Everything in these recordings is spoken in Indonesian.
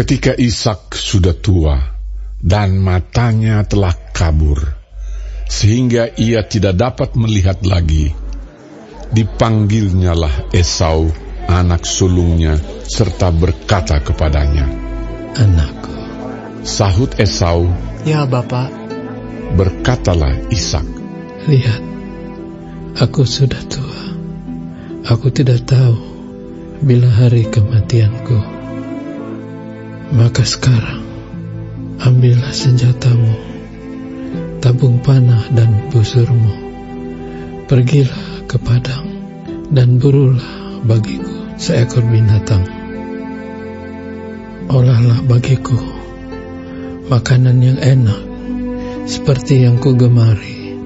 Ketika Ishak sudah tua dan matanya telah kabur, sehingga ia tidak dapat melihat lagi, dipanggilnyalah Esau, anak sulungnya, serta berkata kepadanya, "Anakku." Sahut Esau, "Ya, Bapak." Berkatalah Ishak, "Lihat, aku sudah tua. Aku tidak tahu bila hari kematianku. Maka sekarang, ambillah senjatamu, tabung panah dan busurmu. Pergilah ke padang dan burulah bagiku seekor binatang. Olahlah bagiku makanan yang enak seperti yang ku gemari.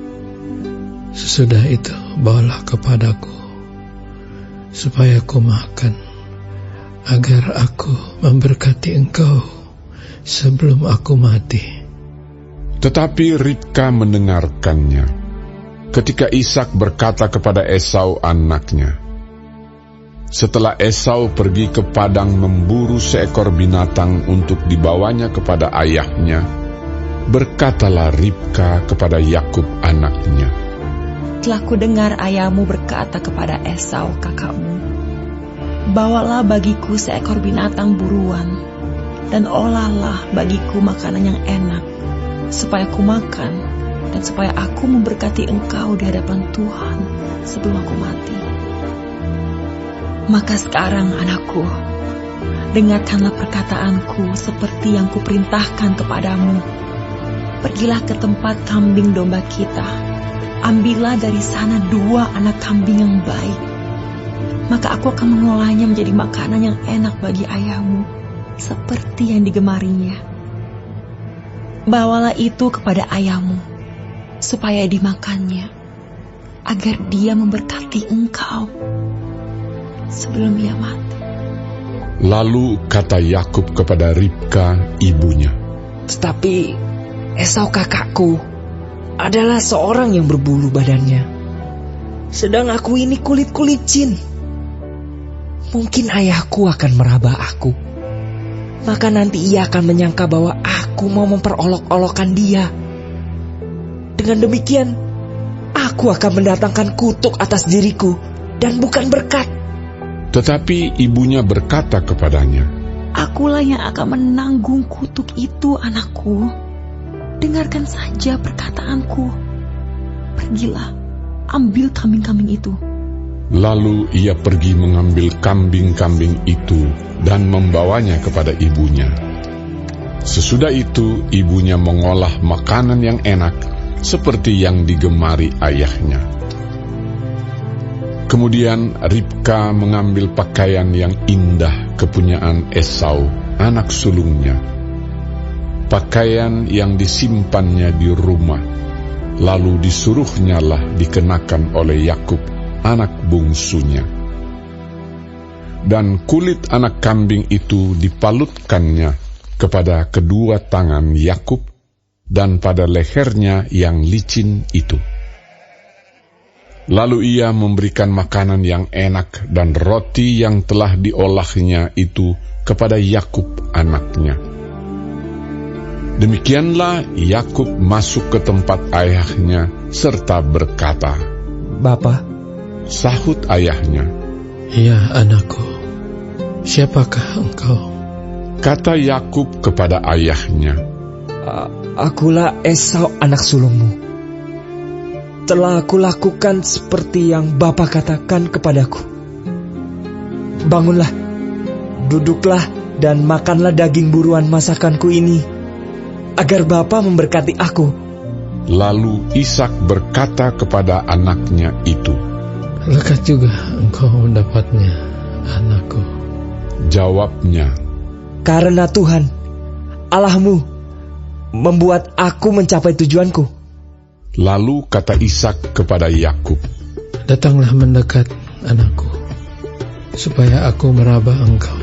Sesudah itu bawalah kepadaku, supaya ku makan, agar aku memberkati engkau sebelum aku mati." Tetapi Ribka mendengarkannya. Ketika Ishak berkata kepada Esau anaknya, setelah Esau pergi ke padang memburu seekor binatang untuk dibawanya kepada ayahnya, berkatalah Ribka kepada Yakub anaknya, "Telah kudengar ayahmu berkata kepada Esau kakakmu, bawalah bagiku seekor binatang buruan, dan olahlah bagiku makanan yang enak, supaya ku makan, dan supaya aku memberkati engkau di hadapan Tuhan sebelum aku mati. Maka sekarang anakku, dengarkanlah perkataanku seperti yang kuperintahkan kepadamu. Pergilah ke tempat kambing domba kita, ambillah dari sana 2 anak kambing yang baik. Maka aku akan mengolahnya menjadi makanan yang enak bagi ayahmu, seperti yang digemarinya. Bawalah itu kepada ayahmu, supaya dimakannya, agar dia memberkati engkau sebelum ia mati." Lalu kata Yakub kepada Ribka ibunya, "Tetapi Esau kakakku adalah seorang yang berbulu badannya, sedang aku ini kulit licin. Mungkin ayahku akan meraba aku, maka nanti ia akan menyangka bahwa aku mau memperolok-olokkan dia. Dengan demikian, aku akan mendatangkan kutuk atas diriku dan bukan berkat." Tetapi ibunya berkata kepadanya, "Akulah yang akan menanggung kutuk itu, anakku. Dengarkan saja perkataanku. Pergilah, ambil kambing-kambing itu." Lalu ia pergi mengambil kambing-kambing itu dan membawanya kepada ibunya. Sesudah itu ibunya mengolah makanan yang enak seperti yang digemari ayahnya. Kemudian Ribka mengambil pakaian yang indah kepunyaan Esau, anak sulungnya, pakaian yang disimpannya di rumah, lalu disuruhnyalah dikenakan oleh Yakub, anak bungsunya. Dan kulit anak kambing itu dipalutkannya kepada kedua tangan Yakub dan pada lehernya yang licin itu. Lalu ia memberikan makanan yang enak dan roti yang telah diolahnya itu kepada Yakub anaknya. Demikianlah Yakub masuk ke tempat ayahnya serta berkata, "Bapa." Sahut ayahnya, "Ya anakku, siapakah engkau?" Kata Yakub kepada ayahnya, "Akulah Esau anak sulungmu. Telah aku lakukan seperti yang Bapa katakan kepadaku. Bangunlah, duduklah dan makanlah daging buruan masakanku ini, agar Bapa memberkati aku." Lalu Ishak berkata kepada anaknya itu, "Lekat juga engkau mendapatnya, anakku." Jawabnya, "Karena Tuhan, Allahmu, membuat aku mencapai tujuanku." Lalu kata Ishak kepada Yakub, "Datanglah mendekat, anakku, supaya aku meraba engkau.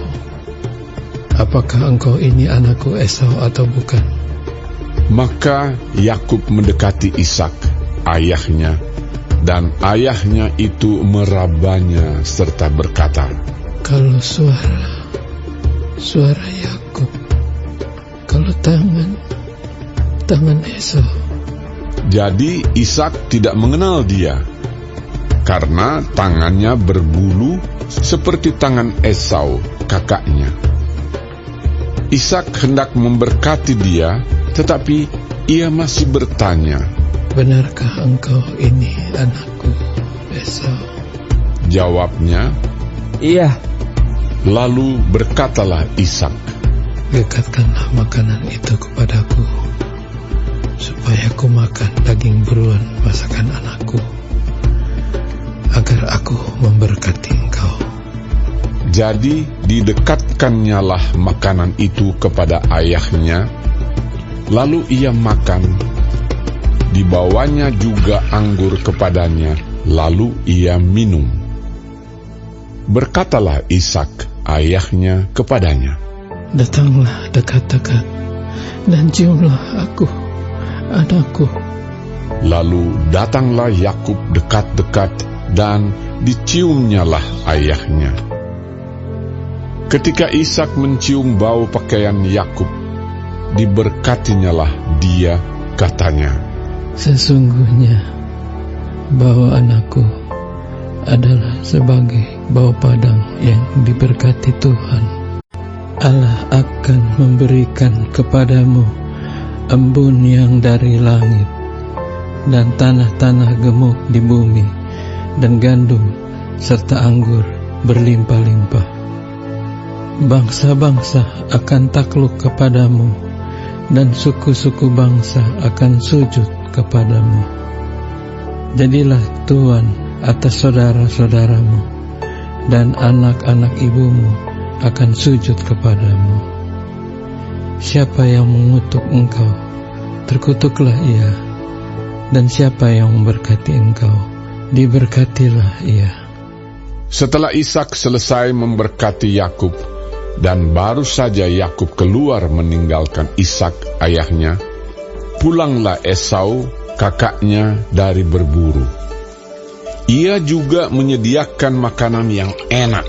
Apakah engkau ini anakku Esau atau bukan?" Maka Yakub mendekati Ishak, ayahnya, dan ayahnya itu merabanya serta berkata, "Kalau suara Yakub kalau tangan Esau. Jadi Ishak tidak mengenal dia, karena tangannya berbulu seperti tangan Esau, kakaknya. Ishak hendak memberkati dia, tetapi ia masih bertanya, "Benarkah engkau ini anakku, Esau?" Jawabnya, Iya. lalu berkatalah Ishak, "Dekatkanlah makanan itu kepadaku, supaya aku makan daging buruan masakan anakku, agar aku memberkati engkau." Jadi didekatkannyalah makanan itu kepada ayahnya, lalu ia makan. Dibawanya juga anggur kepadanya, lalu ia minum. Berkatalah Ishak ayahnya kepadanya, "Datanglah dekat-dekat dan ciumlah aku, anakku." Lalu datanglah Yakub dekat-dekat dan diciumnyalah ayahnya. Ketika Ishak mencium bau pakaian Yakub, diberkatinyalah dia, katanya, "Sesungguhnya bau anakku adalah sebagai bau padang yang diberkati Tuhan. Allah akan memberikan kepadamu embun yang dari langit, dan tanah-tanah gemuk di bumi, dan gandum serta anggur berlimpah-limpah. Bangsa-bangsa akan takluk kepadamu, dan suku-suku bangsa akan sujud kepadamu. Jadilah tuan atas saudara-saudaramu, dan anak-anak ibumu akan sujud kepadamu. Siapa yang mengutuk engkau, terkutuklah ia, dan siapa yang memberkati engkau, diberkatilah ia." Setelah Ishak selesai memberkati Yakub, dan baru saja Yakub keluar meninggalkan Ishak ayahnya, pulanglah Esau kakaknya dari berburu. Ia juga menyediakan makanan yang enak,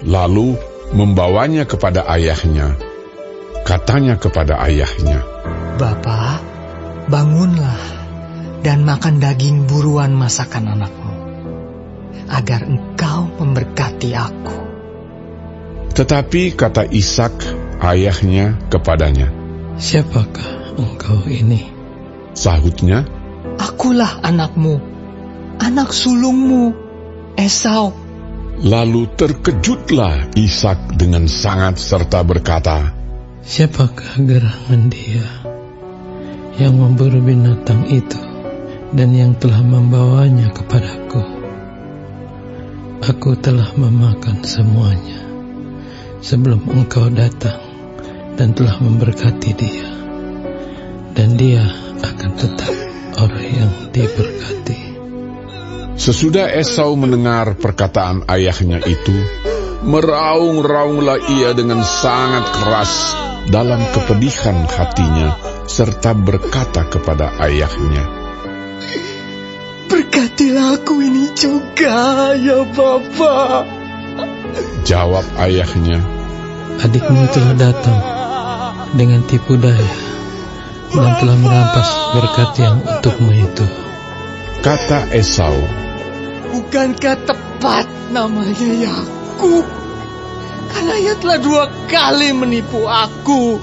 lalu membawanya kepada ayahnya. Katanya kepada ayahnya, "Bapa, bangunlah dan makan daging buruan masakan anakmu, agar engkau memberkati aku." Tetapi kata Ishak ayahnya kepadanya, "Siapakah engkau ini?" Sahutnya, "Akulah anakmu, anak sulungmu, Esau." Lalu terkejutlah Ishak dengan sangat serta berkata, "Siapakah gerangan dia yang memburu binatang itu dan yang telah membawanya kepadaku? Aku telah memakan semuanya sebelum engkau datang dan telah memberkati dia, dan dia akan tetap orang yang diberkati." Sesudah Esau mendengar perkataan ayahnya itu, meraung-raunglah ia dengan sangat keras dalam kepedihan hatinya, serta berkata kepada ayahnya, "Berkatilah aku ini juga, ya Bapa." Jawab ayahnya, "Adikmu telah datang dengan tipu daya dan telah merampas berkat yang untukmu itu." Kata Esau, "Bukankah tepat namanya Yakub? Karena ia telah 2 kali menipu aku.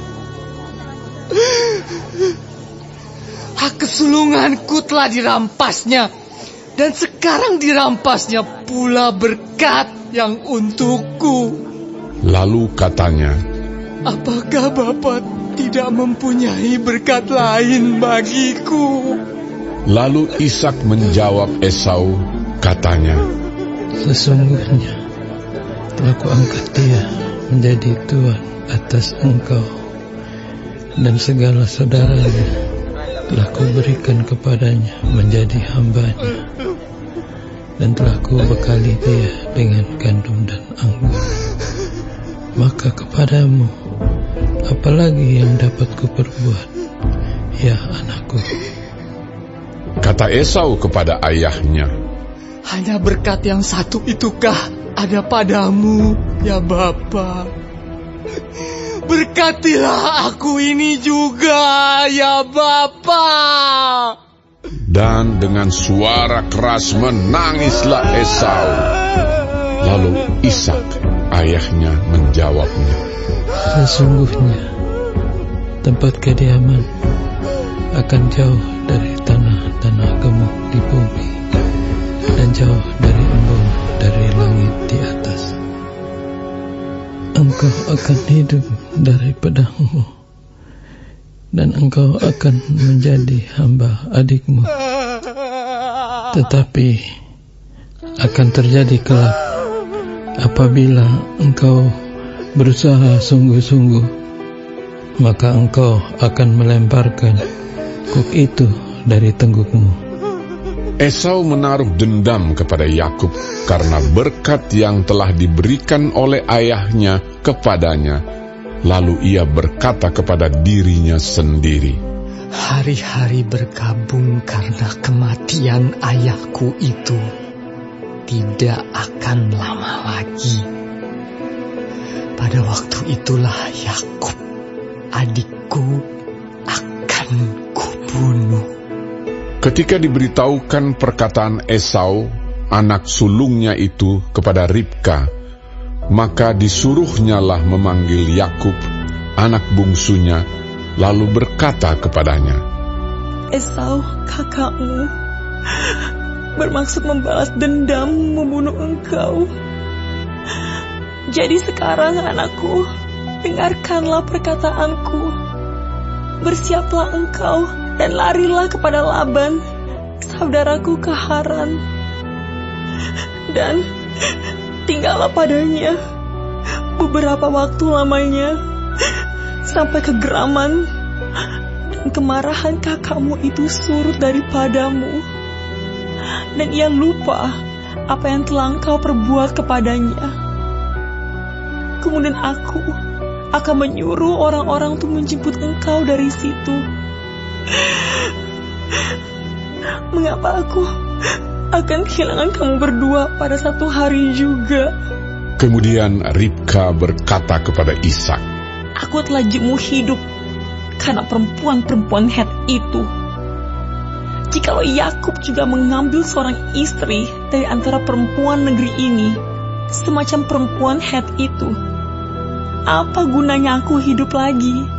Hak kesulunganku telah dirampasnya, dan sekarang dirampasnya pula berkat yang untukku." Lalu katanya, "Apakah Bapa tidak mempunyai berkat lain bagiku?" Lalu Ishak menjawab Esau, katanya, "Sesungguhnya telah kuangkat dia menjadi tuan atas engkau, dan segala saudaranya telah kuberikan kepadanya menjadi hambanya, dan telah kubekali dia dengan gandum dan anggur. Maka kepadamu, apalagi yang dapat kuperbuat, ya anakku?" Kata Esau kepada ayahnya, "Hanya berkat yang satu itukah ada padamu, ya Bapa? berkatilah aku ini juga, ya Bapa. Dan dengan suara keras menangislah Esau. Lalu Ishak, ayahnya, menjawabnya, sesungguhnya tempat kediaman akan jauh dari tanah-tanah gemuk di bumi dan jauh dari embun dari langit di atas. Engkau akan hidup dari pedangmu, dan engkau akan menjadi hamba adikmu. Tetapi akan terjadi kelak apabila engkau berusaha sungguh-sungguh, maka engkau akan melemparkan kuk itu dari tenggukmu. Esau menaruh dendam kepada Yakub karena berkat yang telah diberikan oleh ayahnya kepadanya. Lalu ia berkata kepada dirinya sendiri, Hari-hari berkabung karena kematian ayahku itu tidak akan lama lagi. Pada waktu itulah Yakub, adikku, akan kubunuh. Ketika diberitahukan perkataan Esau, anak sulungnya itu, kepada Ribka, maka disuruhnyalah memanggil Yakub, anak bungsunya, lalu berkata kepadanya, Esau, kakakmu, bermaksud membalas dendam membunuh engkau. Jadi sekarang anakku, dengarkanlah perkataanku. Bersiaplah engkau dan larilah kepada Laban, saudaraku ke Haran. Dan tinggallah padanya beberapa waktu lamanya, sampai kegeraman dan kemarahan kakakmu itu surut daripadamu, dan ia lupa apa yang telah engkau perbuat kepadanya. Kemudian aku akan menyuruh orang-orang untuk menjemput engkau dari situ. Mengapa aku akan kehilangan kamu berdua pada satu hari juga? Kemudian Ribka berkata kepada Ishak, Aku telah jemu hidup karena perempuan-perempuan Het itu. Jikalau Yakub juga mengambil seorang istri dari antara perempuan negeri ini, semacam perempuan Het itu, apa gunanya aku hidup lagi?